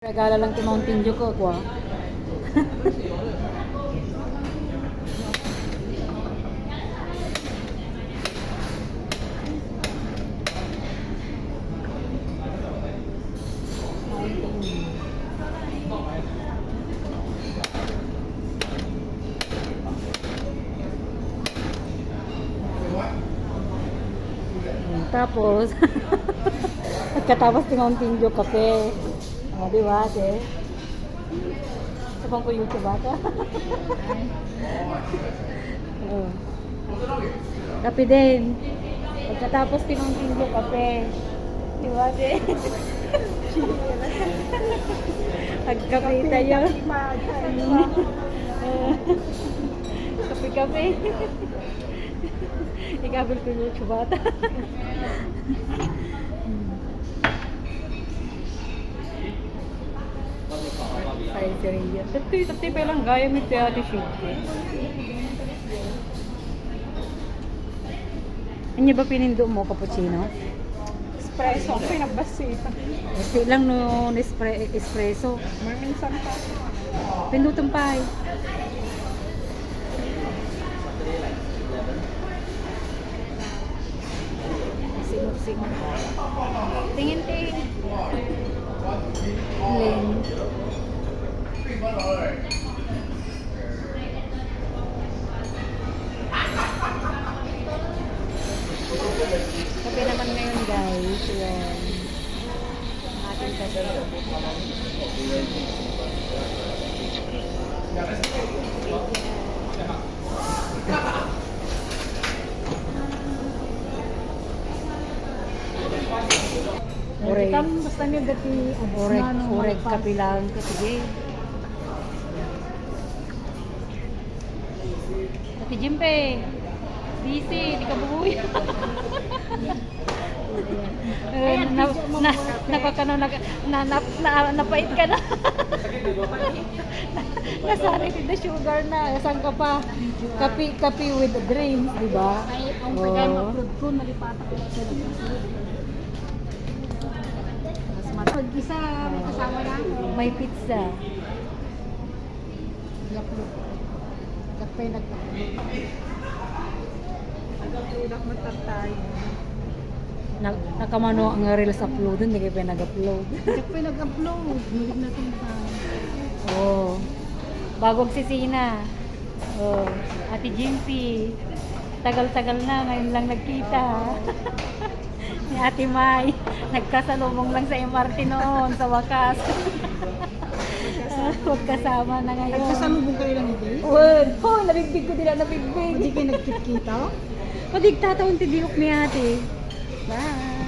Regala lang ti Mountain Dew ko, kwa. Tapos, pagkatapos ti Mountain Dew, kape. O, di ba, ate? Sabang ko YouTube ata. Oh. Kape din. Pagkatapos ti Mountain Dew, kape. Di ba, ate? Pagkape tayo. Kape-kape. Ikabil ko yung chubata. Ay, seriya. Tati pa lang gaya may ate shoot. Ano ba pinindo mo, cappuccino? Espresso, pinagbasita. Kasi lang no espresso. Minsan pa. Pindutong pa eh. Singot-singot. Tingin-tingin. Ling. Kape naman ngayon guys. Ayan. Ating kape. Oreg. Basta nyo dati Oreg kape lang. Sige. Ati Jimpe. Busy. Di ka bubuhay. Napait ka na. Nasari the sugar na. Saan ka pa? Kape with the dreams, di ba? Ay, ang pagka-upload ko, nalipatak ko sa pag isa, may kasama na ako. May pizza. I-upload ko. Kape nag-upload. Nag-upload mo tatay. Nakamano ang reels upload, hindi kayo pa nag-upload. Kape nag-upload. Mulig natin pa. Oh. Bagong sisina. Oh, Ate Jimpy. Tagal-tagal na, ngayon lang nagkita. Ni Ate Mai. Nagkasalubong lang sa MRT noon, sa wakas. Magkasama na ngayon. Nagkasalubong kayo lang hindi? Word! Oh, nabigbig ko nila, nabigbig. Hindi kayo nagkikita? Padigtataon ti diok ni ate. Bye!